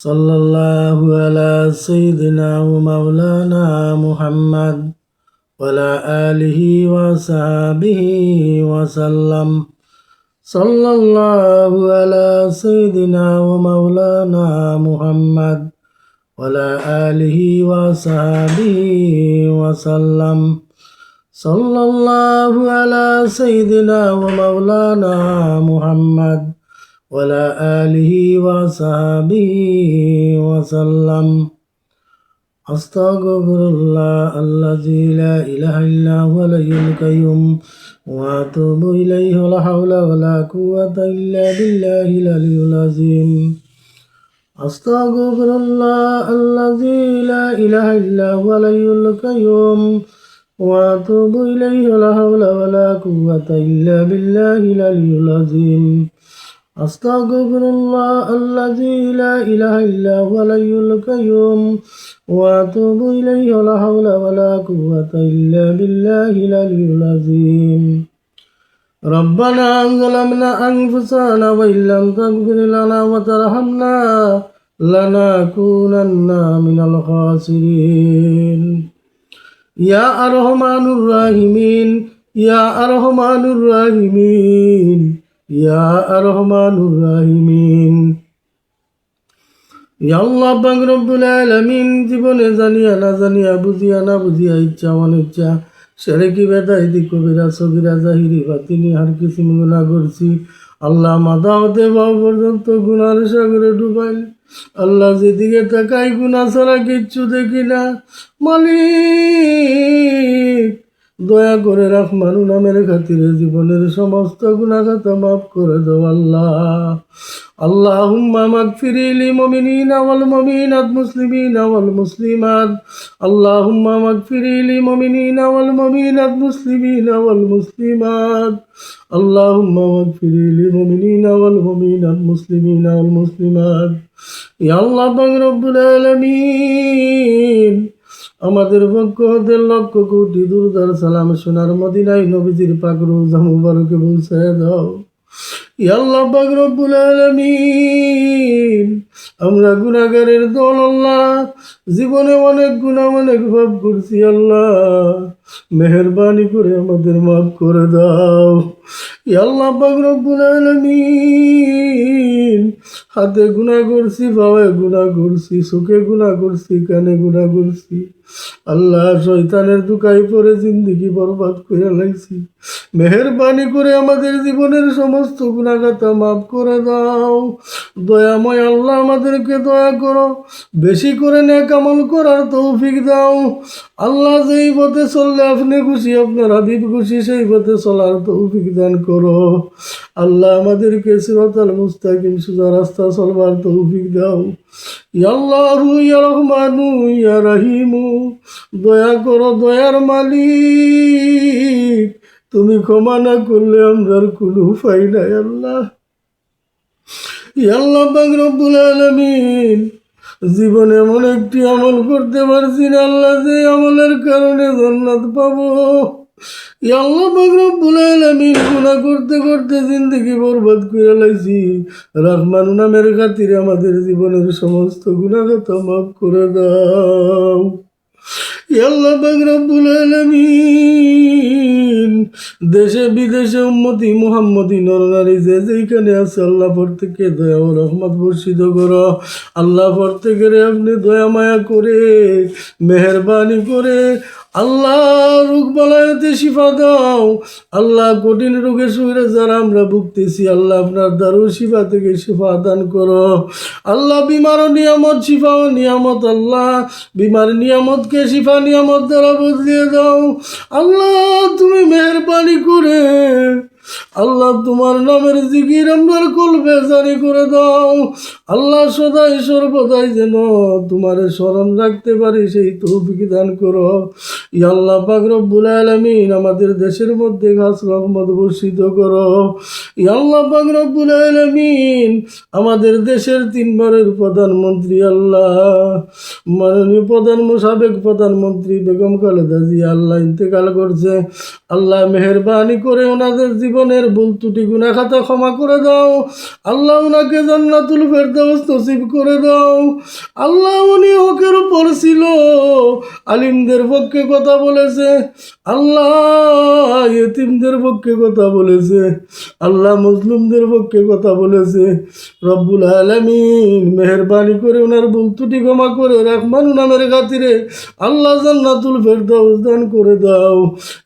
সাল্লাল্লাহু আলা সাইয়্যিদিনা ওয়া মাওলানা মুহাম্মদ ওয়া আলা আলিহি ওয়া সাহবিহি ওয়া সাল্লাম। সাল্লাল্লাহু আলা সাইয়্যিদিনা ওয়া মাওলানা মুহাম্মদ ওয়া আলা আলিহি ওয়া সাহবিহি ওয়া সাল্লাম। সাল্লাল্লাহু আলা সাইয়্যিদিনা ওয়া মাওলানা মুহাম্মদ وعلى آله وصحبه وسلم. أستغفر الله الذي لا إله إلا هو الحي القيوم وأتوب إليه ولا حول ولا قوة إلا بالله العلي العظيم. أستغفر الله الذي لا إله إلا هو الحي القيوم وأتوب إليه ولا حول ولا قوة إلا بالله العلي العظيم. أستغفر الله الذي لا إله إلا هو الحي القيوم وأتوب إليه ولا حول ولا قوة إلا بالله العلي العظيم. ربنا ظلمنا أنفسنا وإن لم تغفر لنا وترحمنا لنكونن من الخاسرين. يا أرحمن الراحمين يا أرحمن الراحمين يا أرحمن الراحمين. ইয়া আল্লাহ পাক রব্বুল আলামিন, জীবনে জানিয়া না জানিয়া, বুঝিয়া না বুঝিয়া, ইচ্ছা অনিচ্ছা, শিরকি বেদাইতি কবিরা সগীরা জাহিরি বাতিনি আর কিছু গুনাহ করছি। আল্লাহ মাথা হতে পাও পর্যন্ত গুনার সাগরে ডুবাইল। আল্লাহ যেদিকে তাকাই গুনাহ ছাড়া কিচ্ছু দেখি না। মালিক দয়া করে রহমান নামের খাতিরে জীবনের সমস্ত গুনাহ খাতা মাফ করে দাও আল্লাহ। আল্লাহুম্মা মাগফিরি লিল মুমিনিনা ওয়াল মুমিনাত মুসলিমিনা ওয়াল মুসলিমাত। আল্লাহুম্মা মাগফিরি লিল মুমিনিনা ওয়াল মুমিনাত মুসলিমিনা ওয়াল মুসলিমাত। আল্লাহুম্মা মাগফিরি লিল মুমিনিনা ওয়াল মুমিনাত মুসলিমিনা ওয়াল মুসলিমাত। ইয়া আল্লাহ পাক রব্বুল আলামিন, আমাদের পক্ষ হতে লক্ষ কোটি দুরুদ সালাম সোনার মদিনায় নবীজির পাক রওজা মুবারকে পৌঁছায় দাও। ইয়া আল্লাহ পাক রব্বুল আলামিন, আমরা গুনাহগারের দল আল্লাহ, জীবনে অনেক গুনাহ অনেক পাপ করছি আল্লাহ, মেহেরবানি করে আমাদের মাফ করে দাও। ইয়া আল্লাহ পাক রব্বুল আলামিন, হাতে গুনাহ করছি, পায়ে গুনাহ করছি, চোখে গুনাহ করছি, কানে গুনাহ করছি আল্লাহ, শয়তানের দুকায় পরে জিন্দেগি বরবাদ করে লাইছি। মেহেরবানি করে আমাদের জীবনের সমস্ত গুনাহ খাতা মাফ করে দাও। দয়াময় আল্লাহ, আমাদেরকে দয়া করো, বেশি করে নেক আমল করার তৌফিক দাও আল্লাহ। যেই পথে চললে আপনি খুশি, আপনার হাবিব খুশি, সেই পথে চলার তৌফিক দান করো আল্লাহ। আমাদেরকে সিরাতাল মুস্তাকিম সোজা রাস্তা চলবার তৌফিক দাও। ইয়া আল্লাহু ইয়া রহমানু ইয়া রহিমু, দয়া করো দয়ার মালিক, তুমি ক্ষমা না করলে আমরার কোনো উপায় নাই আল্লাহ। ইয়া আল্লাহ পাক রব্বুল আলামিন, জীবনে এমন একটি আমল করতে পারছি না আল্লাহ, যে আমলের কারণে জান্নাত পাবো। ইয়া আল্লাহ পাক রব্বুল আলামিন, গুনাহ করতে করতে জিন্দেগি বরবাদ করে লাইছি। রহমান নামের খাতিরে আমাদের জীবনের সমস্ত গুনাহ খাতা মাফ করে দাও। ইয়া আল্লাহ পাক রব্বুল আলামিন, দেশে বিদেশে উম্মতি মুহাম্মদি নরনারী যে যেইখানে আছে আল্লাহ, প্রত্যেককে দয়া ও রহমত বর্ষিত করো আল্লাহ। প্রত্যেকের আপনি দয়া মায়া করে, মেহেরবানি করে আল্লাহ রোগ বালাইতে শিফা দাও আল্লাহ। কঠিন রোগে শুয়ে যারা আমরা ভুগতেছি আল্লাহ, আপনার দারু শিফা থেকে শিফা দান করো আল্লাহ। বিমার নিয়ামত, শিফা ও নিয়ামত আল্লাহ, বিমার নিয়ামতকে শিফা নিয়ামত দ্বারা বদলিয়ে দাও আল্লাহ। তুমি মেহেরবানি করে আল্লাহ তোমার নামের জিকির আমার কলবে জারি করে দাও আল্লাহ। সদাই সর্বদাই যেন তোমার স্মরণ রাখতে পারি সেই তৌফিক দান করো ইয়া আল্লাহ পাক রব্বুল আলামিন আমাদের দেশের মধ্যে খাস রহমত বর্ষিত করো। ইয়া আল্লাহ পাক রব্বুল আলামিন আমাদের দেশের 3বারের প্রধানমন্ত্রী আল্লাহ মাননীয় সাবেক প্রধানমন্ত্রী বেগম খালেদা জিয়া আল্লাহ ইন্তেকাল করছে। আল্লাহ মেহেরবানি করে ওনাদের জীবনের ভুল ত্রুটি গুনাহ খাতা ক্ষমা করে দাও। আল্লাহ ওনাকে জান্নাতুল ফেরদাউস নসিব করে দাও। আল্লাহ উনি হকের উপর ছিল, আলিমদের পক্ষে কথা বলেছে, আল্লাহ ইয়েতিমদের পক্ষে কথা বলেছে, আল্লাহ মুসলিমদের পক্ষে কথা বলেছে। রব্বুল আলামিন মেহেরবানি করে ওনার ভুল ত্রুটি ক্ষমা করে রহমান নামের খাতিরে আল্লাহ জান্নাতুল ফেরদাউস দান করে দাও।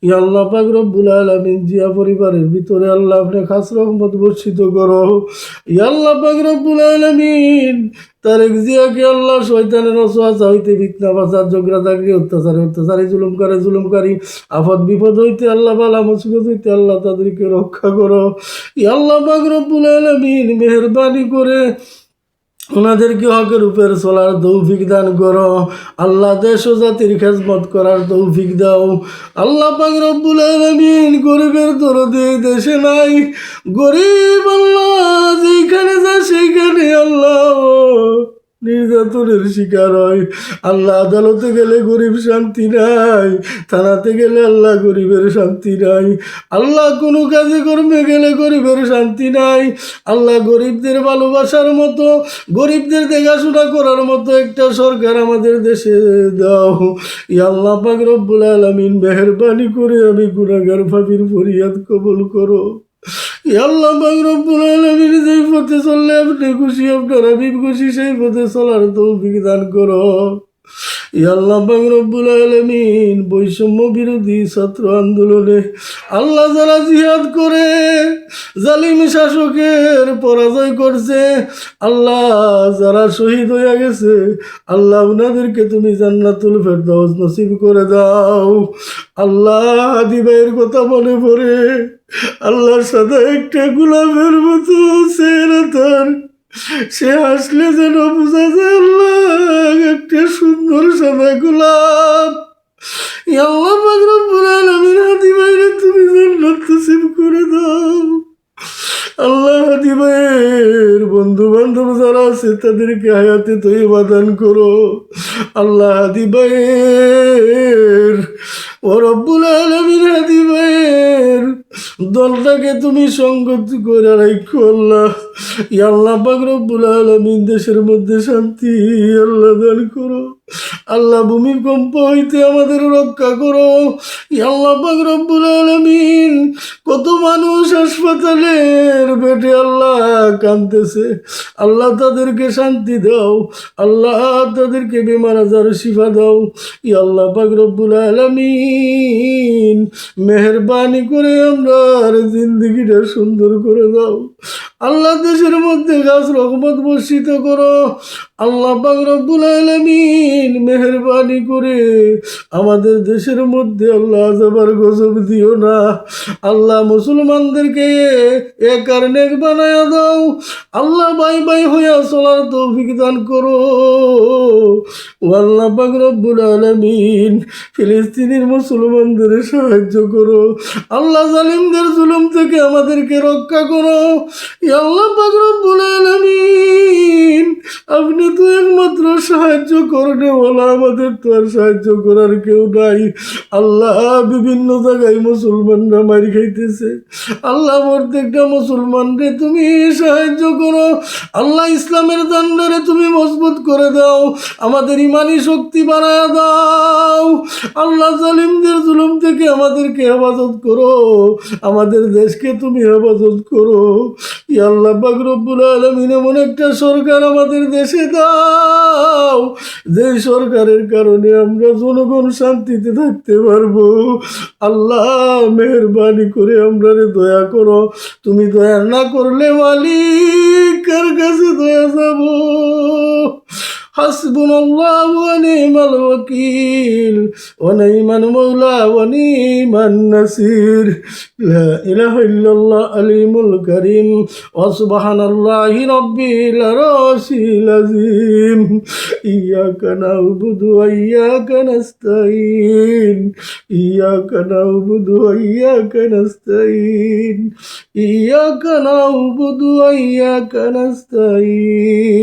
ইয়া আল্লাহ পাক রব্বুল আলামিন জিয়া পরিবারের ভিতরে আল্লাহ আপনি খাস রহমত বর্ষিত করো। ইয়া আল্লাহ পাক রব্বুল আলামিন তারেক জিয়াকে আল্লাহ শয়তানের ওয়াসওয়াসা হইতে, ফিতনা ফাসাদ ঝগড়া ঝাগড়ি অত্যাচারী জুলুমকারী আফত বিপদ হইতে আল্লাহ বালা মুসিবত হইতে আল্লাহ তাদেরকে রক্ষা করো। ইয়া আল্লাহ পাক রব্বুল আলামিন মেহেরবানি করে ওনাদেরকে হকের উপর চলার তৌফিক দান করো। আল্লাহ দেশ ও জাতির খেজমত করার তৌফিক দাও। আল্লাহ পাক রব্বুল আলামিন গরিবের দরদে দেশে নাই, গরিব আল্লাহ যেখানে যায় সেইখানে আল্লাহ নির্যাতনের শিকার হয়। আল্লাহ আদালতে গেলে গরিব শান্তি নাই, থানাতে গেলে আল্লাহ গরিবের শান্তি নাই, আল্লাহ কোনো কাজে কর্মে গেলে গরিবের শান্তি নাই। আল্লাহ গরিবদের ভালোবাসার মতো, গরিবদের দেখাশোনা করার মতো একটা সরকার আমাদের দেশে দাও। ইয়া আল্লাহ পাক রব্বুল আলামিন মেহেরবানি করে আমি গুনাহগার পাপীর ফরিয়াদ কবুল করো। ইয়া আল্লাহ পাক রব্বুল আলামিন যেই পথে চললে আপনি খুশি, আপনার হাবিব খুশি, সেই পথে চলার তৌফিক দান করো। ইয়া আল্লাহ পাক রব্বুল আলামিন বৈষম্য বিরোধী ছাত্র আন্দোলনে আল্লাহ যারা জিহাদ করে জালিম শাসকের পরাজয় করছে, আল্লাহ যারা শহীদ হয়ে গেছে, আল্লাহ উনাদেরকে তুমি জান্নাতুল ফেরদাউস নসিব করে দাও। আল্লাহ হাদি ভাইয়ের কথা মনে পড়ে, আল্লাহর সাথে একটা গোলাপের মতো চেহারা তার, সে আসলে যেন বোঝা যায় আল্লাহ একটা সুন্দর সাদা গোলাপ। ইয়া আল্লাহ পাক রব্বুল আলামিন হাদি ভাইরে তুমি জান্নাত নসিব করে দাও। আল্লাহ হাদি ভাইয়ের বন্ধু বান্ধব যারা আছে তাদেরকে হায়াতে তৈবা দান করো। আল্লাহ হাদি ভাইয়ের ও রব্বুল আলামিন হাদি ভাইয়ের দলটাকে তুমি সংগতি করে রাখো আল্লাহ। ইয়া আল্লাহ পাক রব্বুল আলামিন দেশের মধ্যে শান্তি আল্লাহ দান করো। আল্লাহ ভূমিকম্প হইতে আমাদের রক্ষা করো। ইয়া আল্লাহ পাক রব্বুল আলামিন কত মানুষ হাসপাতালের বেডে আল্লাহ কাঁদতেছে, আল্লাহ তাদেরকে শান্তি দাও, আল্লাহ তাদেরকে বেমার আজার শিফা দাও। ইয়া আল্লাহ পাক রব্বুল আলামিন মেহেরবানি করে আমরা জিন্দগিটা সুন্দর করে দাও। আল্লাহ দেশের মধ্যে গাছ রহমত বর্ষিত করো। আল্লাহ পাক রব্বুল আলামিন মেহেরবানি করে আমাদের দেশের মধ্যে আল্লাহ আযাবার গজব দিও না। আল্লাহ মুসলমানদেরকে এক আর নেক বানায়া দাও। আল্লাহ বাই বাই হইয়া চলার তৌফিক দান করো। ও আল্লাহ পাক রব্বুল আলামিন ফিলিস্তিনের মুসলমানদের সাহায্য করো। আল্লাহ জালিমদের জুলুম থেকে আমাদেরকে রক্ষা করো। ইয়া আল্লাহ পাক রব্বুল আলামিন আপনি তো একমাত্র সাহায্য করনে বলা, আমাদের তো আর সাহায্য করার কেউ নাই। আল্লাহ বিভিন্ন জায়গায় মুসলমানরা মার খাইতেছে, আল্লাহ প্রত্যেকটা মুসলমানকে তুমি সাহায্য করো। আল্লাহ ইসলামের জান্ডারে তুমি মজবুত করে দাও, আমাদের ইমানি শক্তি বাড়ায় দাও। আল্লাহ জালিমদের জুলুম থেকে আমাদেরকে হেফাজত করো, আমাদের দেশকে তুমি হেফাজত করো। ইয়া আল্লাহ পাক রব্বুল আলামিন এমন একটা সরকার আমাদের দেশে দাও, যেই সরকারের কারণে আমরা জনগণ শান্তিতে থাকতে পারবো। আল্লাহ মেহেরবানি করে আমরা দয়া করো। তুমি দয়া না করলে মালিক কার কাছে দয়া যাব? হাসবুনাল্লাহু ওয়া নি'মাল ওয়াকিল ওয়া নি'মাল মাওলা ওয়া নি'মান নাসির। লা ইলাহা ইল্লাল্লাহ আলিমুল কারীম ওয়া সুবহানাল্লাহি রাব্বিল আরশিল আযীম। إياك نعبد وإياك نستعين إياك نعبد وإياك نستعين إياك نعبد وإياك نستعين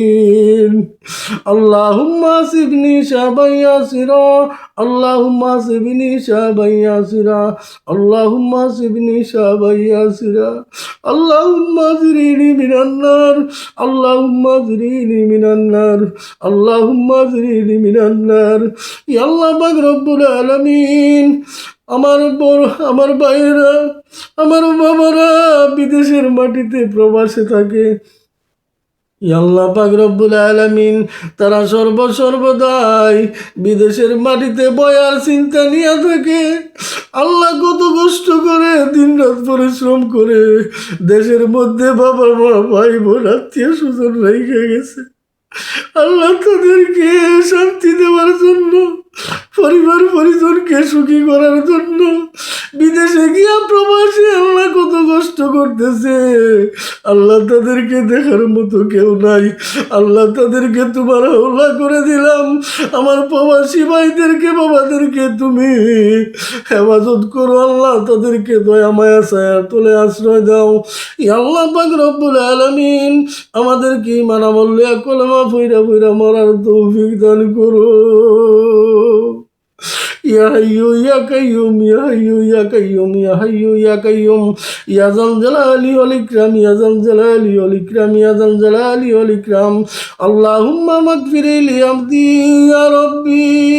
اللهم سبني شابا ياسرا اللهم سبني شابا ياسرا اللهم سبني شابا ياسرا اللهم اجرني من النار اللهم اجرني من النار اللهم اجرني من النار يا الله পাক রব্বুল আলামিন আমার ভাইরা আমার বাবারা বিদেশের মাটিতে প্রবাসে থাকে আল্লাহ পাক রব্বুল আলামিন তারা সর্বদাই বিদেশের মাটিতে বয়ার চিন্তা নিয়ে থাকে আল্লাহ কত কষ্ট করে দিনরাত পরিশ্রম করে দেশের মধ্যে বাবা মা ভাই বোন আত্মীয় স্বজন রেখে গেছে আল্লাহ তাদেরকে শান্তি দেওয়ার জন্য পরিবার পরিজনকে সুখী করার জন্য বিদেশে গিয়া প্রবাসী আল্লাহ কত কষ্ট করতেছে আল্লাহ তাদেরকে দেখার মতো কেউ নাই আল্লাহ তাদেরকে তোমার হাওলা করে দিলাম আমার প্রবাসী ভাইদেরকে বাবাদেরকে তুমি হেফাজত করো আল্লাহ তাদেরকে দয়া মায়া ছায়ার তলে আশ্রয় দাও আল্লাহ পাক রব্বুল আলামিন আমাদেরকে ঈমান আমল নিয়ে কলেমা পইরা পইরা মরার তৌফিক দান করো يا حي يا قيوم يا حي يا قيوم يا حي يا قيوم يا ذا الجلال والإكرام يا ذا الجلال والإكرام يا ذا الجلال والإكرام اللهم اغفر لي عبدي يا ربي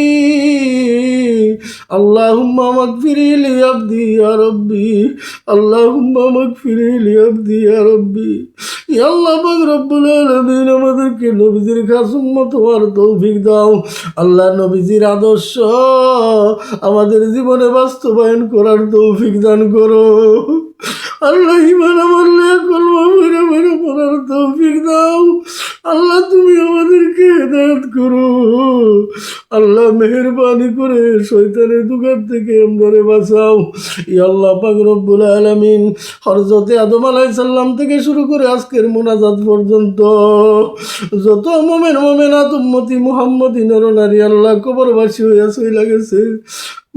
اللهم اغفر لي عبدي يا ربي اللهم اغفر لي عبدي يا ربي يا الله পাক রব্বুল আলামিন আমাদেরকে নবীজির খাস উম্মত হওয়ার তৌফিক দাও আল্লাহ নবীজির আদর্শ আমাদের জীবনে বাস্তবায়ন করার তৌফিক দান করো আল্লাহ ঈমান আমল নিয়ে কলমা পড়ে পড়ে পড়ার তৌফিক দাও আল্লাহ তুমি আমাদেরকে হেদায়েত করো আল্লাহ মেহেরবানি করে শয়তানের দুগার থেকে আমরারে বাঁচাও ইয়া আল্লাহ পাক রব্বুল আলামিন হযরতে আদম আলাইহিস সালাম থেকে শুরু করে আজকের মোনাজাত পর্যন্ত যত মুমিন মুমিনাত উম্মতি মুহাম্মদী নরনারী আল্লাহ কবরবাসী হইয়া চইলা গেছে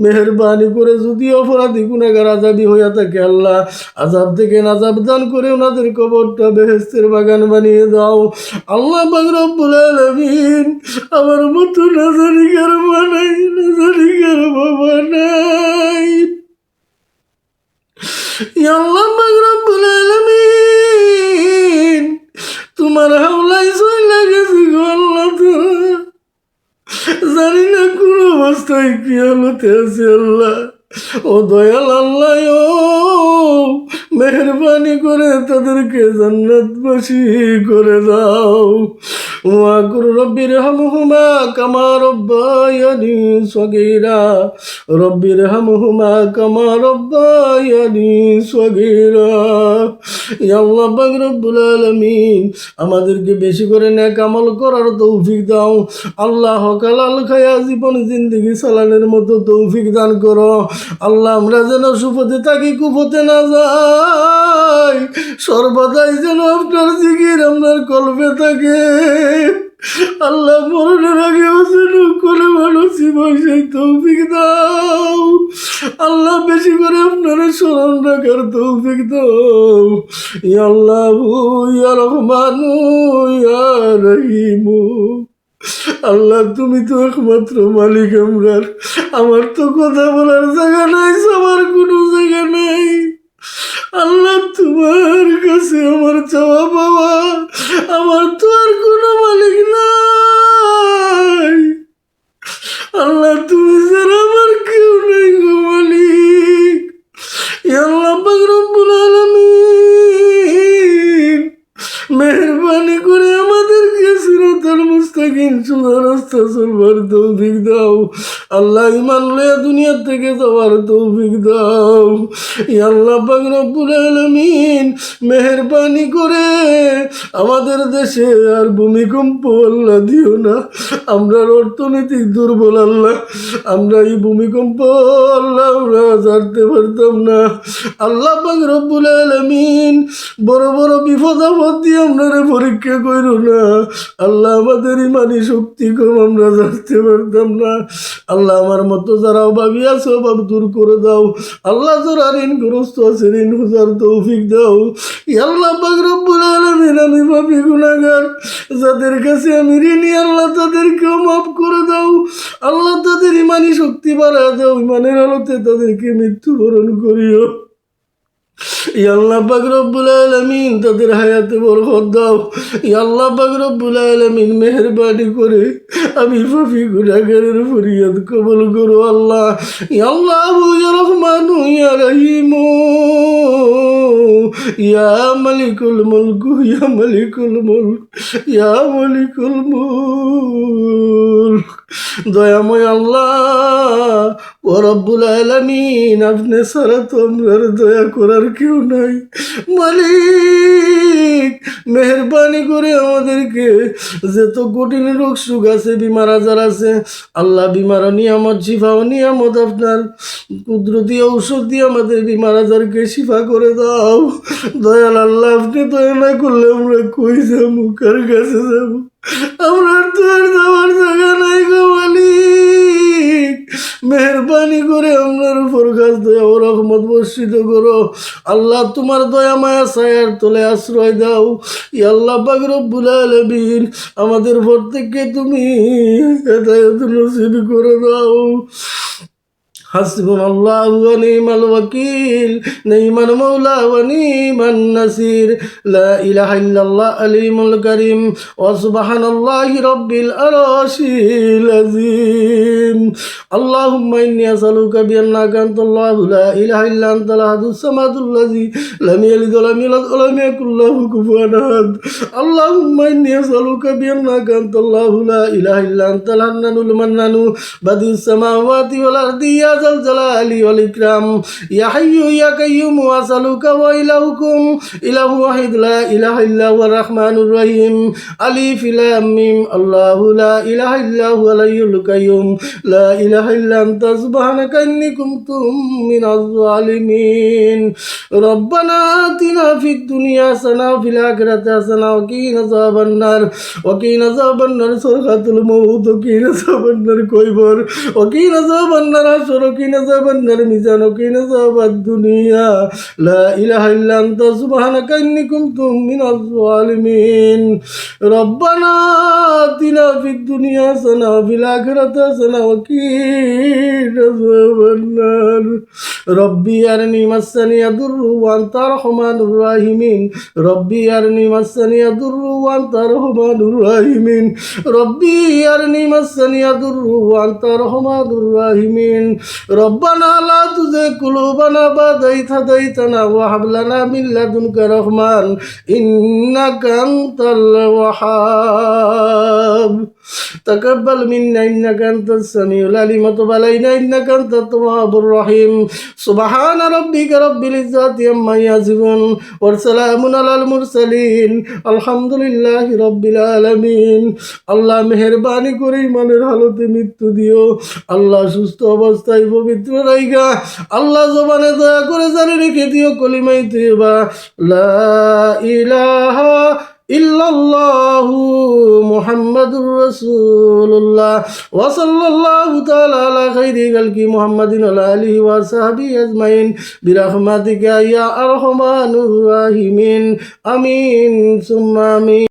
মেহেরবানি করে যদি অপরাধী গুনাহগার আযাবী হইয়া থাকে আল্লাহ আযাব থেকে নাজাত দান করে ওনাদের কবরটা বেহেশতের বাগান বানিয়ে দাও আল্লাহ পাক রব্বুল আলামিন আমার মতো নাজারিকার বানাই নাজারিকার বাবা নাই ইয়া আল্লাহ পাক রব্বুল আলামিন তোমার হাওলায় চইলা গেছি গো আল্লাহ জানি না কোন অবস্থায় কি হালতে আছে আল্লাহ ও দয়াল আল্লাহ ও মেহেরবানি করে তাদেরকে জান্নাতবাসী করে দাও ওয়াকুর রব্বির হামহুমা কামা রব্বায়ানি সগীরা রব্বির হামহুমা কামা রব্বায়ানি সগীরা ইয়া আল্লাহ পাক রব্বুল আলামিন আমাদেরকে বেশি করে নেক আমল করার তৌফিক দাও আল্লাহ হকালাল খায়া জীবন জিন্দেগি চালানোর মতো তৌফিক দান করো আল্লাহ আমরা যেন সুপথে থাকি কুপথে না যাই সর্বদাই যেন আপনার জিকির আপনার কলবে থাকে আল্লাহ মরণের আগেও যেন করে মানুষই বসে তৌফিক দাও আল্লাহ বেশি করে আপনার স্মরণ রাখার তৌফিক দাও ইয়া আল্লাহু ইয়া রহমানু ইয়া রহিমু আল্লাহ তুমি তো একমাত্র মালিক আমার তো কথা বলার জায়গা নাই সবার কোনো জায়গা নাই আল্লাহ তোমার কাছে আমার চাওয়া পাওয়া আমার তো আর কোনো মালিক নাই আল্লাহ তুমি ছাড়া আমার কেউ নাই গো মালিক ইয়া আল্লাহ পাক রব্বুল আলামিন মেহেরবানি করে আমাদেরকে সিরাতাল মুস্তাকিম রাস্তা চলবার তৌফিক দাও আল্লাহ, ইমান লইয়া দুনিয়া থেকে যাওয়ার তৌফিক দাও। ইয়া আল্লাহ পাক রব্বুল আলামিন, মেহেরবানি করে আমাদের দেশে আর ভূমিকম্প আল্লাহ দিও না। আমরা অর্থনৈতিক দুর্বল আল্লাহ, আমরা এই ভূমিকম্প আল্লাহ আমরা ছাড়তে পারতাম না। আল্লাহ পাক রব্বুল আলামিন, বড় বড় বিপদ আপদ দিয়ে আপনারা পরীক্ষা করো না আল্লাহ, আমাদের ইমানি শক্তি কম, আমরা ছাড়তে পারতাম না। আল্লাহ আমার মতো যারা অভাবী আছে অভাব দূর করে দাও আল্লাহ, যারা ঋণগ্রস্ত আছে ঋণ খোঁজার তৌফিক দাও। আল্লাহ পাক রব্বুল আলামিন, আমি পাপী গুনাহগার, যাদের কাছে আমি ঋণী আল্লাহ তাদেরকেও মাফ করে দাও আল্লাহ, তাদের ইমানি শক্তি বাড়া দাও, ইমানের আলোতে তাদেরকে মৃত্যুবরণ করিও। ইয়া আল্লাহ পাক রব্বুল আলামিন, তাদের হায়াতে বরকত দাও। ইয়া আল্লাহ পাক রব্বুল আলামিন, মেহেরবানি করে আমি পাপী গুনাহগারের ফরিয়াদ কবুল করো আল্লাহ। ইয়া আল্লাহ ইয়া রহমানু ইয়া রহিমু ইয়া মালিকুল মুলক ইয়া মালিকুল মুলক ইয়া মালিকুল মুলক, দয়াময় আল্লাহ ও রব্বুল আলামিন, আপনি ছাড়া তো আমার দয়া করার কেউ নাই। মালিক, মেহেরবানি করে আমাদেরকে যত কঠিন রোগ সুখ আছে, বিমার আজার আছে আল্লাহ, বিমার নিয়ামত শিফা ও নিয়ামত আপনার কুদরতি ঔষধ দিয়ে আমাদের বিমার আজারকে শিফা করে দাও। দয়াল আল্লাহ, আপনি দয়া না করলে আমরা কই যাবো, কার কাছে যাবো? আমরা তো আর যাওয়ার জায়গা নাই গো মালিক, মেহরবানি করে আপনার উপর কাজ দয়া ও রহমত বর্ষিত করো আল্লাহ, তোমার দয়া মায়া ছায়ার তলে আশ্রয় দাও। ইয়া আল্লাহ পাক রব্বুল আলামিন, আমাদের প্রত্যেককে তুমি হেদায়েত নসিব করে দাও। হাসবুনাল্লাহু ওয়া নি'মাল ওয়াকিল, নি'মাল মাওলা ওয়া নি'মান নাসির, লা ইলাহা ইল্লাল্লাহ আলিমুল কারীম, ওয়া সুবহানাল্লাহি রাব্বিল আরশিল আযীম। আল্লাহুম্মা ইন্নী আসআলুকা বিআন্নাকা আনতাল্লাহু লা ইলাহা ইল্লা আনতাল আহাদুস সামাদুল্লাযী লাম ইয়ালিদ ওয়া লাম ইউলাদ ওয়া লাম ইয়াকুল লাহু কুফুওয়ান আহাদ। আল্লাহুম্মা ইন্নী আসআলুকা বিআন্নাকা আনতাল্লাহু লা ইলাহা ইল্লা আনতাল হান্নানুল মান্নানু বাদিউস সামাওয়াতি ওয়াল আরদি ইয়া যাল জালালি ওয়াল ইকরাম, ইয়া হাইয়্যু ইয়া কাইয়্যুম, ওয়া আসআলুকা ওয়া ইলাহুকুম ইলাহু ওয়াহিদ লা ইলাহা ইল্লা হুয়ার রাহমানুর রহিম। আলিফ লাম মিম, আল্লাহু লা ইলাহা ইল্লা হুয়াল হাইয়ুল কাইয়্যুম, লা ইলাহা ইল্লা আনতা সুবহানাকা ইন্নী কুনতু মিনাজ জালিমিন। রব্বানা আতিনা ফিদ দুনিয়া হাসানাহ ওয়া ফিল আখিরাতি হাসানাহ ওয়া কিনা আযাবান নার, ওয়া কিনা আযাবান নার সাকাতুল মাউত, ওয়া কিনা আযাবান নার কয়বর, ওয়া কিনা আযাবান নার হাসর, ওয়া কিনা আযাবান নার মিজান, ওয়া কিনা আযাবাদ দুনিয়া, লা ইলাহা ইল্লা আনতা সুবহানাকা ইন্নী কুনতু মিনাজ জালিমিন। রব্বানা আতিনা ফিদ দুনিয়া হাসানাহ ওয়া ফিল আখিরাতি হাসানাহ ওয়া কিনা আযাবান নার। রব্বি আরনি মাসানি ইয়াদুররু ওয়া আনতা আরহামানুর রাহিমিন, রব্বি আরনি মাসানি ইয়াদুররু ওয়া আনতা আরহামানুর রাহিমিন, রব্বি আরনি মাসানি ইয়াদুররু ওয়া আনতা আরহামানুর রাহিমিন। রব্বানা লা তুযিগ কুলুবানা বা'দা ইয হাদাইতানা ওয়া হাব লানা মিন লাদুনকা রাহমান ইন্নাকা আনতাল ওয়াহ্হাব। তাকাব্বাল মিন্না ইন্নাকা আনতাস সামিউল আলিম ওয়া তুব আলাইনা ইন্নাকা আনতাত তাওয়াবুর রহিম। সুবহানা রাব্বিকা রাব্বিল ইজ্জাতি আম্মা ইয়াসিফুন ওয়া সালামুন আলাল মুরসালিন, আলহামদুলিল্লাহি রাব্বিল আলামিন। আল্লাহ মেহেরবানি করে ইমানের হালতে মৃত্যু দিও আল্লাহ, সুস্থ অবস্থায় পবিত্র রাইগা আল্লাহ, জবানে দয়া করে জারি রেখে দিও কলিমায়ে তয়্যিবা লা ইলাহা ইল্লাল্লাহু মুহাম্মাদুর রাসূলুল্লাহ ওয়া সাল্লাল্লাহু তাআলা আলা খাইরি খালকি মুহাম্মাদিন ওয়া আলিহি ওয়া সাহবিহি আজমাইন বিরহমাতিকা ইয়া আরহামানুর রাহিমিন। আমিন সুম্মা আমিন।